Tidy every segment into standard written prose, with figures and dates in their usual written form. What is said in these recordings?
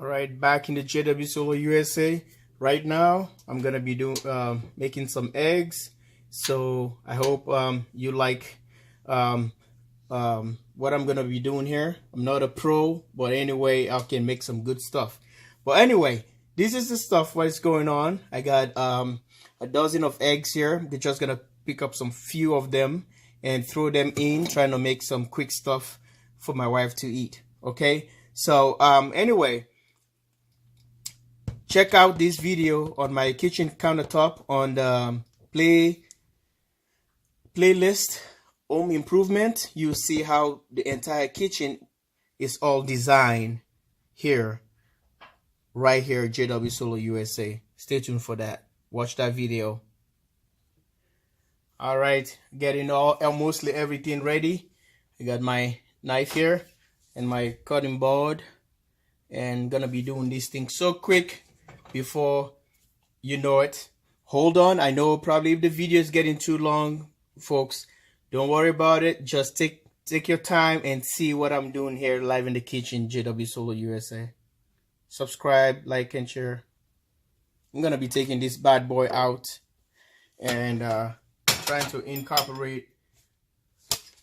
All right, back in the JW Solo USA. Right now, I'm gonna be doing making some eggs. So I hope you like what I'm gonna be doing here. I'm not a pro, but anyway, I can make some good stuff. But anyway, this is the stuff. What's going on? I got a dozen of eggs here. We're just gonna pick up some few of them and throw them in, trying to make some quick stuff for my wife to eat. Okay. So anyway, check out this video on my kitchen countertop on the playlist home improvement. You see how the entire kitchen is all designed here, right here, JW Solo USA. Stay tuned for that. Watch that video. All right, getting mostly everything ready. I got my knife here and my cutting board, and gonna be doing this thing so quick before you know it. Hold on, I know probably if the video is getting too long, folks, don't worry about it. Just take your time and see what I'm doing here live in the kitchen, JW Solo USA. Subscribe, like, and share. I'm gonna be taking this bad boy out and trying to incorporate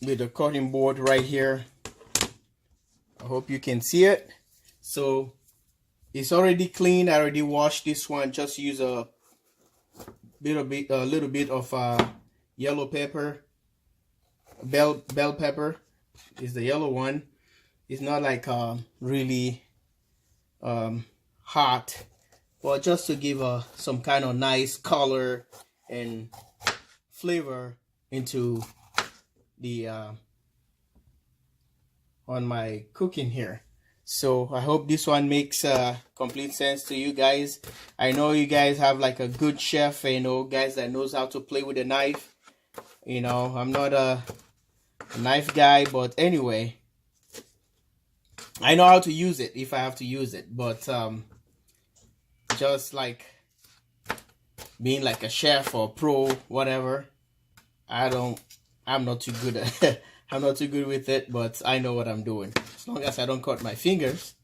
with the cutting board right here. I hope you can see it. So it's already clean. I already washed this one. Just use a little bit of yellow pepper. Bell pepper is the yellow one. It's not like really hot, but just to give some kind of nice color and flavor into the on my cooking here. So I hope this one makes complete sense to you guys. I know you guys have like a good chef, you know, guys that knows how to play with a knife. You know, I'm not a knife guy, but anyway, I know how to use it if I have to use it. But just like being like a chef or pro, whatever, I'm not too good at I'm not too good with it, but I know what I'm doing. As long as I don't cut my fingers.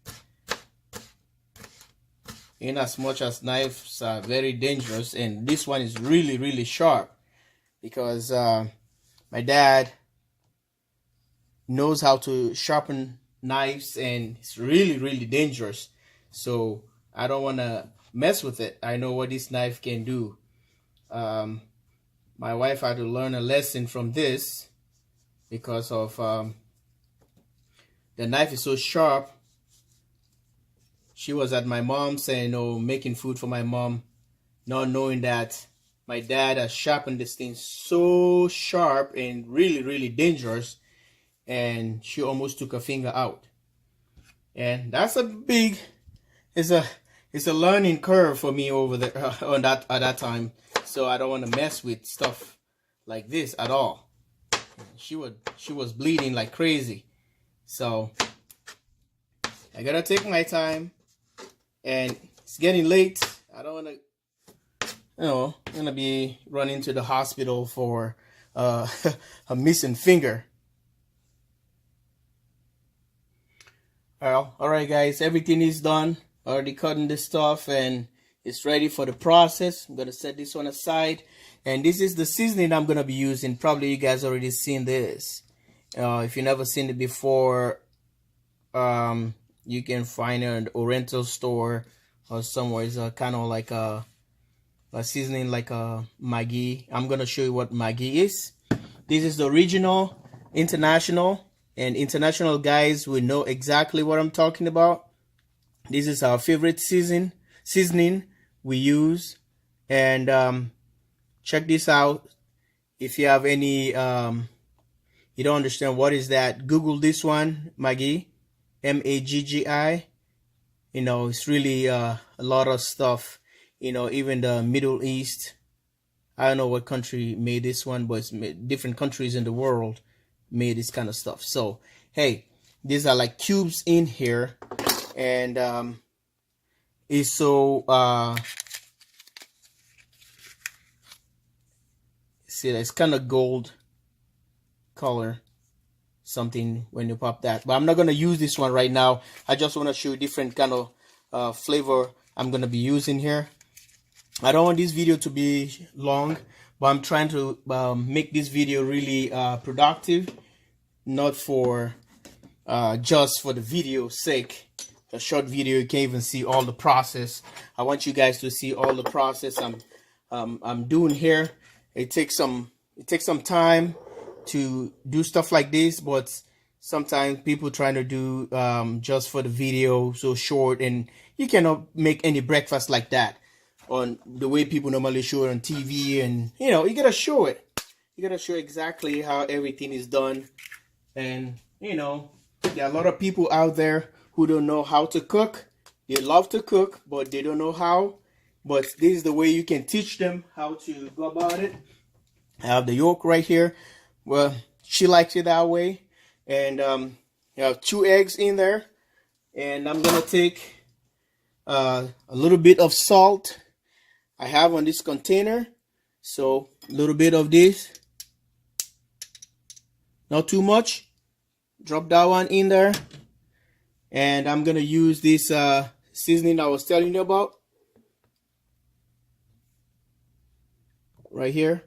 In as much as knives are very dangerous, and this one is really, really sharp because my dad knows how to sharpen knives, and it's really, really dangerous. So I don't want to mess with it. I know what this knife can do. My wife had to learn a lesson from this because of the knife is so sharp. She was at my mom's and making food for my mom, not knowing that my dad has sharpened this thing so sharp and really, really dangerous, and she almost took her finger out. And that's a big, it's a learning curve for me over there at that time. So I don't want to mess with stuff like this at all. She was bleeding like crazy. So I gotta take my time, and it's getting late. I don't want to, I'm gonna be running to the hospital for a missing finger. Well, all right, guys, everything is done. Already cutting this stuff, and it's ready for the process. I'm gonna set this one aside, and this is the seasoning I'm gonna be using. Probably you guys already seen this. If you never seen it before, you can find it in the Oriental store or somewhere. It's kind of like a seasoning like a Maggi. I'm gonna show you what Maggi is. This is the original, international, and international guys will know exactly what I'm talking about. This is our favorite seasoning we use, and check this out. If you have any you don't understand what is that, Google this one, Maggi, Maggi. It's really a lot of stuff. Even the Middle East, I don't know what country made this one, but it's different countries in the world made this kind of stuff. So hey, these are like cubes in here, and it's so see, it's kind of gold color something when you pop that, but I'm not going to use this one right now. I just want to show you different kind of flavor I'm gonna be using here. I don't want this video to be long, but I'm trying to make this video really productive, not for just for the video's sake. A short video, you can't even see all the process. I want you guys to see all the process I'm doing here. It takes some time to do stuff like this, but sometimes people trying to do just for the video so short, and you cannot make any breakfast like that on the way people normally show it on TV. And you know, you gotta show it. You gotta show exactly how everything is done. And you know, there are a lot of people out there who don't know how to cook. They love to cook, but they don't know how. But this is the way you can teach them how to go about it. I have the yolk right here. Well, she likes it that way. And you have 2 eggs in there. And I'm gonna take a little bit of salt I have on this container. So a little bit of this, not too much. Drop that one in there. And I'm gonna use this seasoning I was telling you about right here.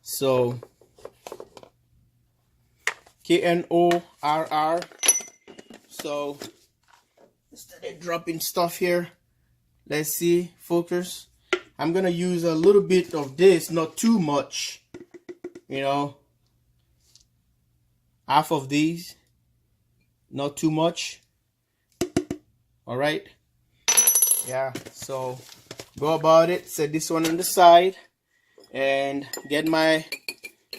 So KNORR. So instead of dropping stuff here, let's see, focus. I'm gonna use a little bit of this, not too much, you know, half of these, not too much. All right, yeah, so go about it. Set this one on the side and get my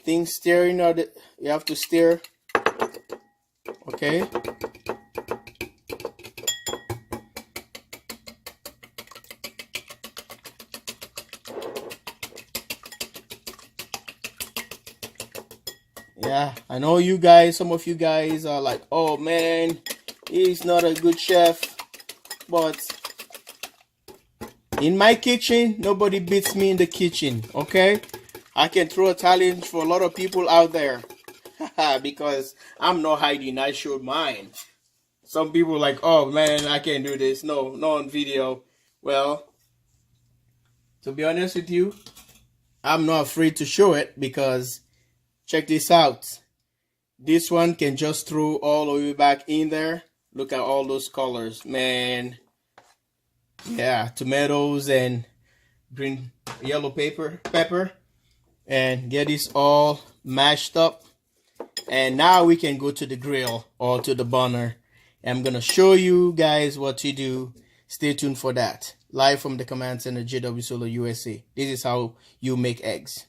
thing stirring. You have to stir, okay. Yeah, I know you guys, some of you guys are like, oh man, he's not a good chef. But in my kitchen, nobody beats me in the kitchen, okay? I can throw a challenge for a lot of people out there. Because I'm not hiding, I showed mine. Some people are like, oh man, I can't do this. No, not on video. Well, to be honest with you, I'm not afraid to show it, because check this out. This one can just throw all the way back in there. Look at all those colors, man. Yeah, tomatoes and green, yellow pepper, and get this all mashed up. And now we can go to the grill or to the burner. I'm gonna show you guys what to do. Stay tuned for that. Live from the command center, JW Solar USA. This is how you make eggs.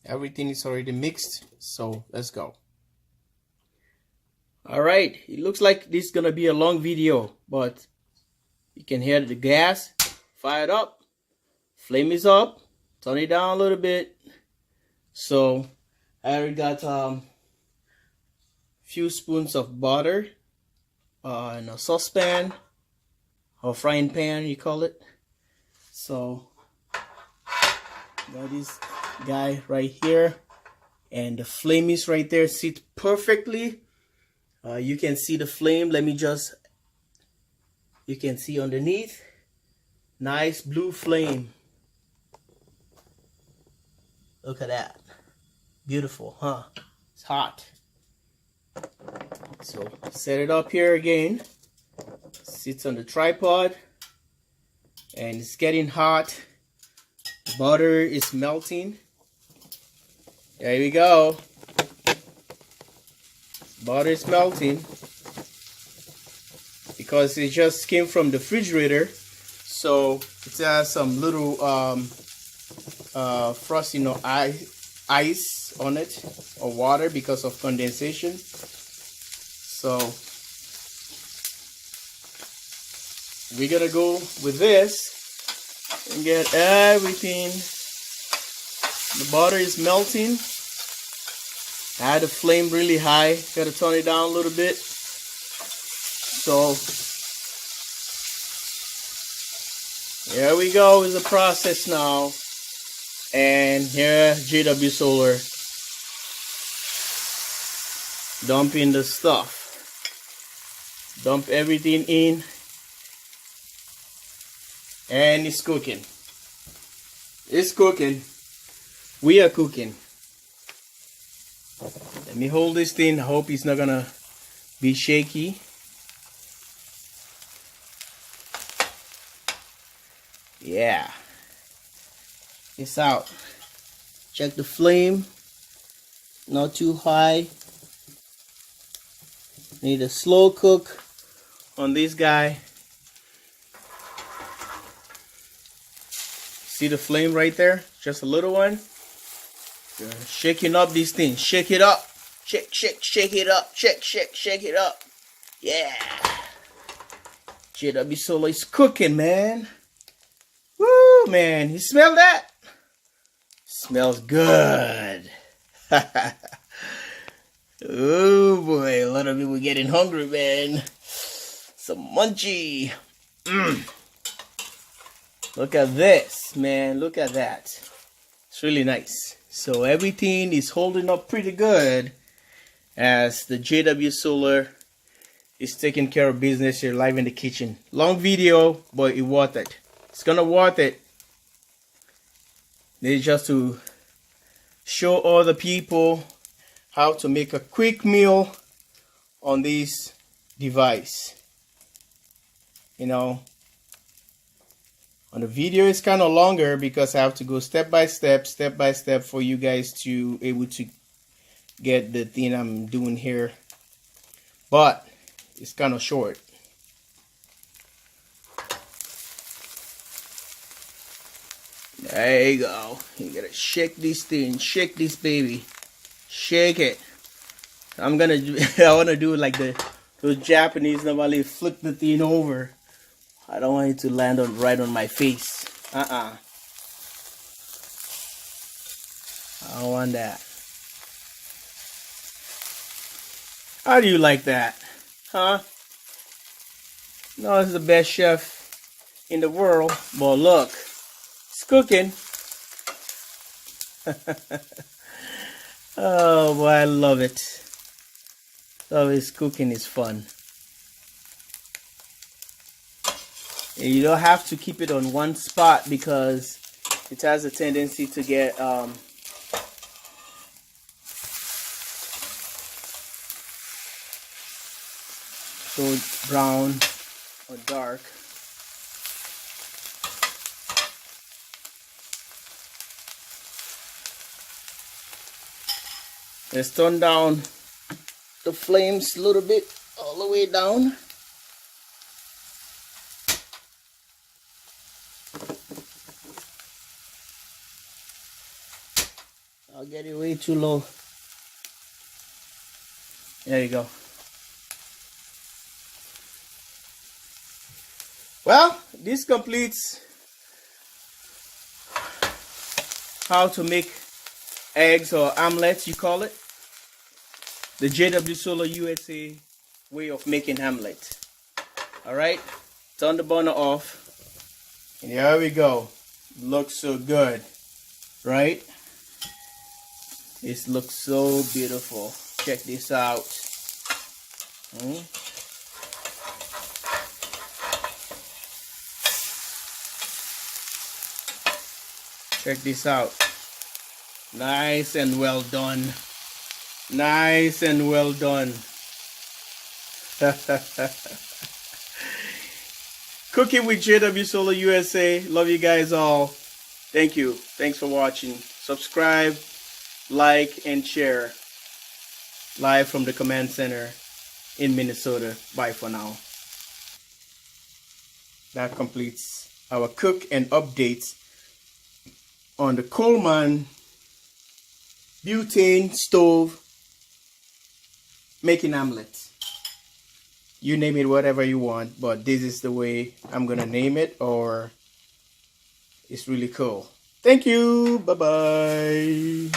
Everything is already mixed, so let's go. All right, it looks like this is gonna be a long video, but you can hear the gas fired up, flame is up, turn it down a little bit. So I already got few spoons of butter in a saucepan or frying pan, you call it. So got this guy right here, and the flame is right there, sit perfectly. You can see the flame. You can see underneath, nice blue flame. Look at that, beautiful, huh? It's hot. So set it up here again. Sits on the tripod, and it's getting hot. Butter is melting. There we go. Butter is melting because it just came from the refrigerator, so it has some little frosting or ice on it, or water, because of condensation. So we're gonna go with this and get everything. The butter is melting. I had the flame really high. Gotta turn it down a little bit. So here we go with the process now. And here, JW Solar. Dump in the stuff. Dump everything in. And it's cooking. It's cooking. We are cooking. Let me hold this thing. I hope it's not gonna be shaky. Yeah. It's out. Check the flame. Not too high. Need a slow cook on this guy. See the flame right there? Just a little one. Shaking up this thing. Shake it up. Shake it up. Shake it up. Yeah. JW Solar is cooking, man. Woo, man. You smell that? Smells good. Oh boy, a lot of people getting hungry, man. Some munchy. Look at this, man. Look at that. It's really nice. So everything is holding up pretty good as the JW Solar is taking care of business here live in the kitchen. Long video, but it worth it. It's gonna worth it. This is just to show other people how to make a quick meal on this device. You know, on the video it's kind of longer because I have to go step by step for you guys to able to get the thing I'm doing here, but it's kind of short. There you go. You gotta shake this thing, shake this baby, shake it. I'm gonna do, I wanna do it like those Japanese normally flip the thing over. I don't want it to land on right on my face. I don't want that. How do you like that? Huh? No, it's the best chef in the world. But look, it's cooking. Oh boy, I love it. Oh, it's cooking is fun. And you don't have to keep it on one spot because it has a tendency to get so brown or dark. Let's turn down the flames a little bit, all the way down. I'll get it way too low. There you go. Well, this completes how to make eggs or omelets, you call it. The JW Solar USA way of making omelet. Alright, turn the burner off. And here we go. Looks so good, right? It looks so beautiful. Check this out. Check this out. Nice and well done. Nice and well done. Cooking with JW Solar USA. Love you guys all. Thank you. Thanks for watching. Subscribe, like, and share. Live from the command center in Minnesota. Bye for now. That completes our cook and updates on the Coleman butane stove making omelette. You name it whatever you want, but this is the way I'm gonna name it, or it's really cool. Thank you. Bye bye.